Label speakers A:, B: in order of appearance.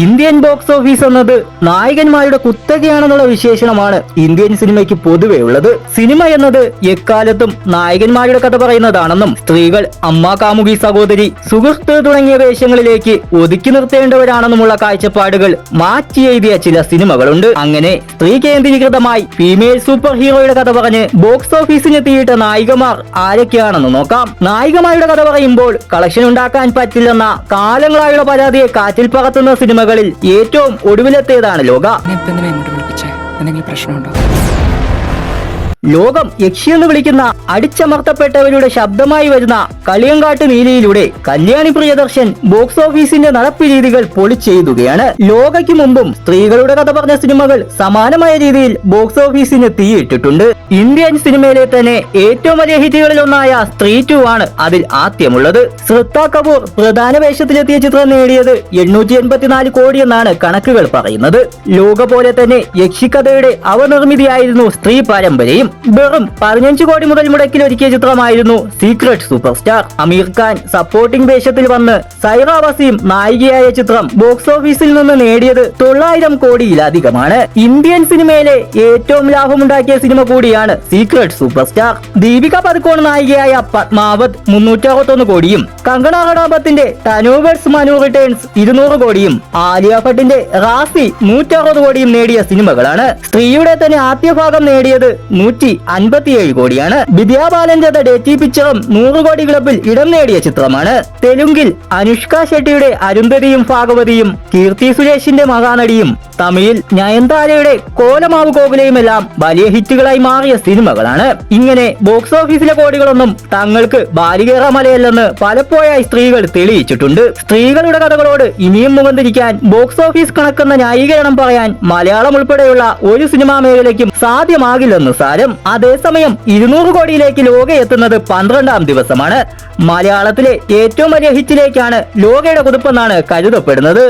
A: Indian box office എന്നത് നായകന്മാരുടെ കുത്തകയാണെന്നുള്ള വിശേഷണമാണ് Indian സിനിമയ്ക്ക് പൊതുവെ ഉള്ളത്. സിനിമ എന്നത് എക്കാലത്തും നായകന്മാരുടെ കഥ പറയുന്നതാണെന്നും സ്ത്രീകൾ അമ്മ, കാമുകി, സഹോദരി, സുഹൃത്ത് തുടങ്ങിയ വേഷങ്ങളിലേക്ക് ഒതുക്കി നിർത്തേണ്ടവരാണെന്നുമുള്ള കാഴ്ചപ്പാടുകൾ മാറ്റി എഴുതിയ ചില സിനിമകളുണ്ട്. അങ്ങനെ സ്ത്രീ കേന്ദ്രീകൃതമായി ഫീമെയിൽ സൂപ്പർ ഹീറോയുടെ കഥ പറഞ്ഞ് ബോക്സ് ഓഫീസിനെത്തിയിട്ട നായികമാർ ആരൊക്കെയാണെന്ന് നോക്കാം. നായികമാരുടെ കഥ പറയുമ്പോൾ കളക്ഷൻ ഉണ്ടാക്കാൻ പറ്റില്ലെന്ന കാലങ്ങളായുള്ള പരാതിയെ കാറ്റിൽ പറത്തുന്ന സിനിമകളിൽ ഏറ്റവും ഒടുവിലെത്തിയതാണ് ലോക. ലോകം യക്ഷിയെന്ന് വിളിക്കുന്ന അടിച്ചമർത്തപ്പെട്ടവരുടെ ശബ്ദമായി വരുന്ന കളിയങ്കാട്ട് നീലിയിലൂടെ കല്യാണി പ്രിയദർശൻ ബോക്സ് ഓഫീസിന്റെ നടപ്പ് രീതികൾ പൊളിച്ചെഴുതുകയാണ്. ലോകയ്ക്ക് മുമ്പും സ്ത്രീകളുടെ കഥ പറഞ്ഞ സിനിമകൾ സമാനമായ രീതിയിൽ ബോക്സ് ഓഫീസിന് തീയിട്ടിട്ടുണ്ട്. ഇന്ത്യൻ സിനിമയിലെ തന്നെ ഏറ്റവും വലിയ ഹിറ്റുകളിൽ ഒന്നായ സ്ത്രീ 2 ആണ് അതിൽ ആദ്യമുള്ളത്. ശ്രദ്ധ കപൂർ പ്രധാന വേഷത്തിലെത്തിയ ചിത്രം നേടിയത് 884 കോടി എന്നാണ് കണക്കുകൾ പറയുന്നത്. ലോക പോലെ തന്നെ യക്ഷിക്കഥയുടെ അവനിർമ്മിതിയായിരുന്നു സ്ത്രീ പരമ്പരയും. വെറും 15 കോടി മുതൽ മുടക്കിൽ ഒരുക്കിയ ചിത്രമായിരുന്നു സീക്രട്ട് സൂപ്പർ സ്റ്റാർ. അമീർ ഖാൻ സപ്പോർട്ടിംഗ് വേഷത്തിൽ വന്ന് സൈറ വസീം നായികയായ ചിത്രം ബോക്സ് ഓഫീസിൽ നിന്ന് നേടിയത് 900 കോടിയിലധികമാണ്. ഇന്ത്യൻ സിനിമയിലെ ഏറ്റവും ലാഭമുണ്ടാക്കിയ സിനിമ കൂടിയാണ് Secret Superstar. Deepika Padukone നായികയായ പത്മാവത് 361 കോടിയും, കങ്കണ റണാവത്തിന്റെ തനു വേഴ്സസ് മനു റിട്ടേൺസ് 200 കോടിയും, ആലിയ ഭട്ടിന്റെ റാസി 160 കോടിയും നേടിയ സിനിമകളാണ്. സ്ത്രീയുടെ തന്നെ ആദ്യ ഭാഗം നേടിയത് 157 കോടിയാണ്. വിദ്യാ ബാലന്റെ ഡേറ്റി പിക്ചറും 100 കോടി ക്ലബിൽ ഇടം നേടിയ ചിത്രമാണ്. തെലുങ്കിൽ അനുഷ്ക ഷെട്ടിയുടെ അരുന്ധതിയും ഭാഗവതിയും, കീർത്തി സുരേഷിന്റെ മഹാനടിയും, തമിഴിൽ നയൻതാരയുടെ കോലമാവ് കോകുലയുമെല്ലാം വലിയ ഹിറ്റുകളായി മാറിയ സിനിമകളാണ്. ഇങ്ങനെ ബോക്സ് ഓഫീസിലെ കോടികളൊന്നും തങ്ങൾക്ക് ബാലികേറ മലയല്ലെന്ന് പലപ്പോഴായി സ്ത്രീകൾ തെളിയിച്ചിട്ടുണ്ട്. സ്ത്രീകളുടെ കഥകളോട് ഇനിയും മുഖന്തിരിക്കാൻ ബോക്സ് ഓഫീസ് കണക്കുന്ന ന്യായീകരണം പറയാൻ മലയാളം ഉൾപ്പെടെയുള്ള ഒരു സിനിമാ മേഖലയ്ക്കും സാധ്യമാകില്ലെന്ന് സാരം. അതേസമയം 200 കോടിയിലേക്ക് ലോക എത്തുന്നത് 12ാം ദിവസമാണ്. മലയാളത്തിലെ ഏറ്റവും വലിയ ഹിറ്റിലേക്കാണ് ലോകയുടെ കുതിപ്പെന്നാണ് കരുതപ്പെടുന്നത്.